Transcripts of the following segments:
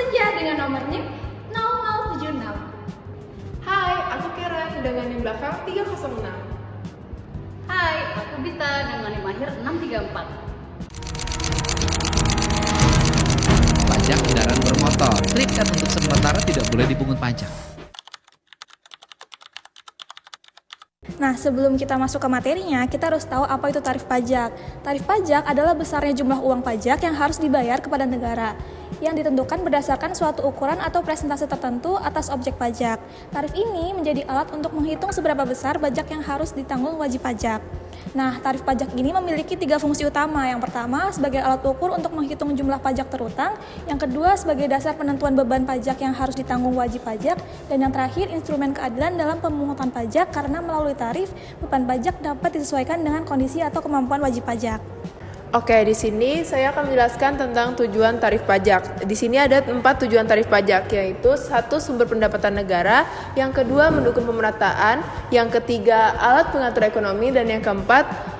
saja dengan nomor NIM 0076. Hai, aku Karen dengan NIM belakang 306. Hai, aku Bita dengan NIM akhir 634. Pajak kendaraan bermotor. Terikat untuk sementara tidak boleh dipungut pajak. Nah, sebelum kita masuk ke materinya, kita harus tahu apa itu tarif pajak. Tarif pajak adalah besarnya jumlah uang pajak yang harus dibayar kepada negara, yang ditentukan berdasarkan suatu ukuran atau presentase tertentu atas objek pajak. Tarif ini menjadi alat untuk menghitung seberapa besar pajak yang harus ditanggung wajib pajak. Nah, tarif pajak ini memiliki 3 fungsi utama. Yang pertama, sebagai alat ukur untuk menghitung jumlah pajak terutang. Yang kedua, sebagai dasar penentuan beban pajak yang harus ditanggung wajib pajak. Dan yang terakhir, instrumen keadilan dalam pemungutan pajak karena melalui tarif, beban pajak dapat disesuaikan dengan kondisi atau kemampuan wajib pajak. Oke, di sini saya akan menjelaskan tentang tujuan tarif pajak. Di sini ada 4 tujuan tarif pajak, yaitu 1. Sumber pendapatan negara, yang kedua mendukung pemerataan, yang ketiga alat pengatur ekonomi, dan yang keempat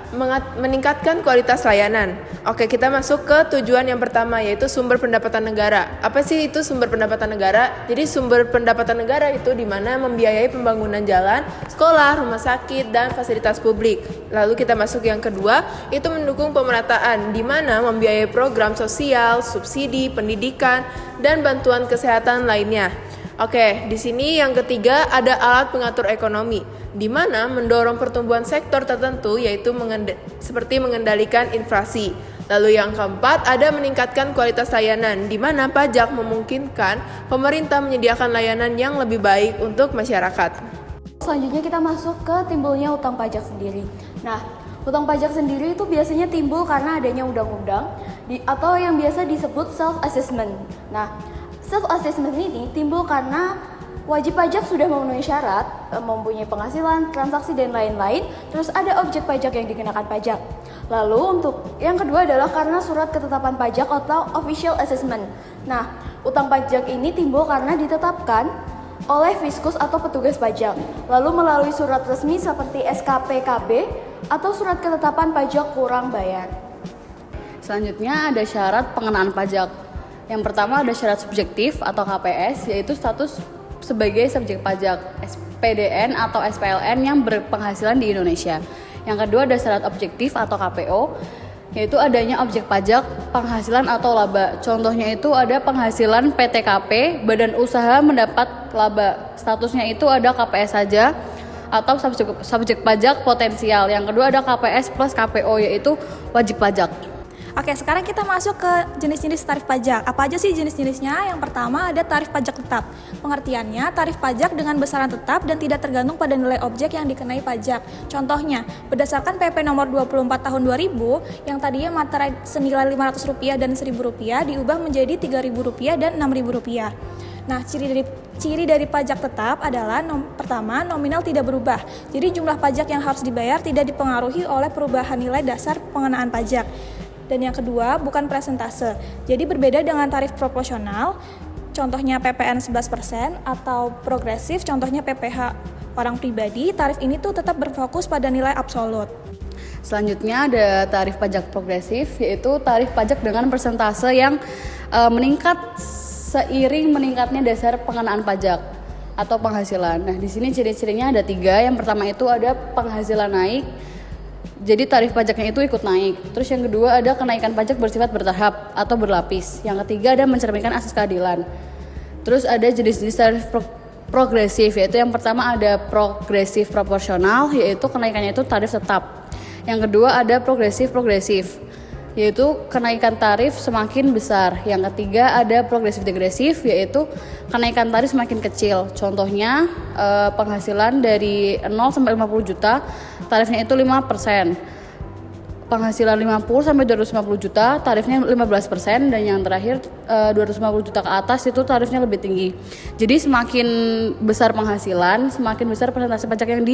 meningkatkan kualitas layanan. Oke, kita masuk ke tujuan yang pertama, yaitu sumber pendapatan negara. Apa sih itu sumber pendapatan negara? Jadi sumber pendapatan negara itu di mana membiayai pembangunan jalan, sekolah, rumah sakit, dan fasilitas publik. Lalu kita masuk yang kedua, itu mendukung pemerataan, di mana membiayai program sosial, subsidi, pendidikan, dan bantuan kesehatan lainnya. Oke, di sini yang ketiga ada alat pengatur ekonomi, di mana mendorong pertumbuhan sektor tertentu, yaitu seperti mengendalikan inflasi. Lalu yang keempat ada meningkatkan kualitas layanan, di mana pajak memungkinkan pemerintah menyediakan layanan yang lebih baik untuk masyarakat. Selanjutnya kita masuk ke timbulnya utang pajak sendiri. Nah, utang pajak sendiri itu biasanya timbul karena adanya undang-undang atau yang biasa disebut self-assessment. Nah, self-assessment ini timbul karena wajib pajak sudah memenuhi syarat, mempunyai penghasilan, transaksi, dan lain-lain, terus ada objek pajak yang dikenakan pajak. Lalu untuk yang kedua adalah karena surat ketetapan pajak atau official assessment. Nah, utang pajak ini timbul karena ditetapkan oleh fiskus atau petugas pajak, lalu melalui surat resmi seperti SKPKB atau surat ketetapan pajak kurang bayar. Selanjutnya ada syarat pengenaan pajak. Yang pertama ada syarat subjektif atau KPS, yaitu status sebagai subjek pajak SPDN atau SPLN yang berpenghasilan di Indonesia. Yang kedua ada syarat objektif atau KPO, yaitu adanya objek pajak penghasilan atau laba. Contohnya itu ada penghasilan PTKP, badan usaha mendapat laba. Statusnya itu ada KPS saja atau subjek pajak potensial. Yang kedua ada KPS plus KPO, yaitu wajib pajak. Oke, sekarang kita masuk ke jenis-jenis tarif pajak. Apa aja sih jenis-jenisnya? Yang pertama ada tarif pajak tetap. Pengertiannya, tarif pajak dengan besaran tetap dan tidak tergantung pada nilai objek yang dikenai pajak. Contohnya, berdasarkan PP nomor 24 tahun 2000, yang tadinya materai senilai Rp500 dan Rp1.000 diubah menjadi Rp3.000 dan Rp6.000. Nah, ciri dari pajak tetap adalah pertama, nominal tidak berubah. Jadi jumlah pajak yang harus dibayar tidak dipengaruhi oleh perubahan nilai dasar pengenaan pajak. Dan yang kedua, bukan presentase. Jadi berbeda dengan tarif proporsional, contohnya PPN 11%, atau progresif, contohnya PPh orang pribadi, tarif ini tuh tetap berfokus pada nilai absolut. Selanjutnya ada tarif pajak progresif, yaitu tarif pajak dengan persentase yang meningkat seiring meningkatnya dasar pengenaan pajak atau penghasilan. Nah, di sini ciri-cirinya ada 3. Yang pertama itu ada penghasilan naik, jadi tarif pajaknya itu ikut naik. Terus yang kedua ada kenaikan pajak bersifat bertahap atau berlapis. Yang ketiga ada mencerminkan asas keadilan. Terus ada jenis-jenis tarif progresif, yaitu yang pertama ada progresif proporsional, yaitu kenaikannya itu tarif tetap. Yang kedua ada progresif, yaitu kenaikan tarif semakin besar. Yang ketiga ada progresif degresif, yaitu kenaikan tarif semakin kecil. Contohnya penghasilan dari 0 sampai 50 juta tarifnya itu 5%. Penghasilan 50 sampai 250 juta tarifnya 15%, dan yang terakhir 250 juta ke atas itu tarifnya lebih tinggi. Jadi semakin besar penghasilan, semakin besar persentase pajak yang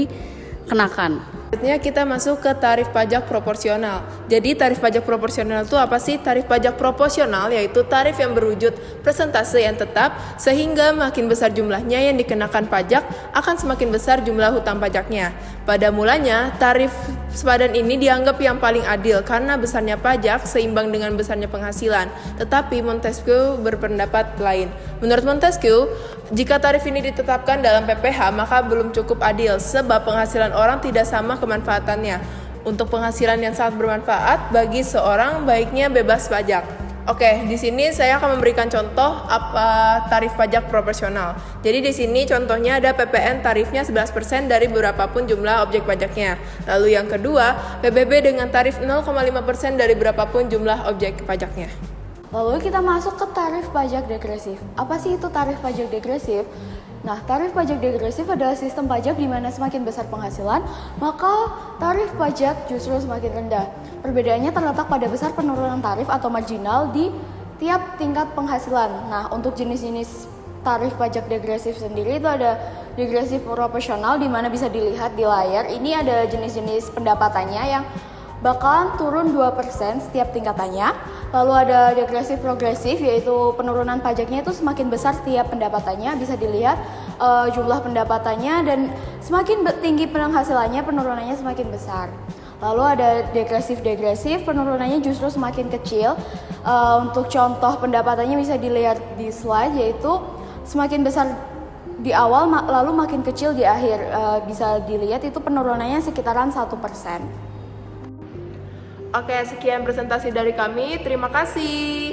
kenakan. Selanjutnya kita masuk ke tarif pajak proporsional. Jadi tarif pajak proporsional itu apa sih? Tarif pajak proporsional yaitu tarif yang berwujud persentase yang tetap sehingga makin besar jumlahnya yang dikenakan pajak akan semakin besar jumlah hutang pajaknya. Pada mulanya tarif sepadan ini dianggap yang paling adil karena besarnya pajak seimbang dengan besarnya penghasilan. Tetapi Montesquieu berpendapat lain. Menurut Montesquieu, jika tarif ini ditetapkan dalam PPh maka belum cukup adil sebab penghasilan orang tidak sama kemanfaatannya. Untuk penghasilan yang sangat bermanfaat bagi seorang baiknya bebas pajak. Oke, di sini saya akan memberikan contoh apa tarif pajak proporsional. Jadi di sini contohnya ada PPN tarifnya 11% dari berapapun jumlah objek pajaknya. Lalu yang kedua, PBB dengan tarif 0,5% dari berapapun jumlah objek pajaknya. Lalu kita masuk ke tarif pajak degresif. Apa sih itu tarif pajak degresif? Nah, tarif pajak degresif adalah sistem pajak di mana semakin besar penghasilan, maka tarif pajak justru semakin rendah. Perbedaannya terletak pada besar penurunan tarif atau marginal di tiap tingkat penghasilan. Nah, untuk jenis-jenis tarif pajak degresif sendiri itu ada degresif proporsional di mana bisa dilihat di layar. Ini ada jenis-jenis pendapatannya yang bakalan turun 2% setiap tingkatannya. Lalu ada degresif progresif yaitu penurunan pajaknya itu semakin besar setiap pendapatannya, bisa dilihat jumlah pendapatannya dan semakin tinggi penghasilannya penurunannya semakin besar. Lalu ada degresif penurunannya justru semakin kecil. Untuk contoh pendapatannya bisa dilihat di slide yaitu semakin besar di awal lalu makin kecil di akhir. Bisa dilihat itu penurunannya sekitaran 1%. Oke, sekian presentasi dari kami. Terima kasih.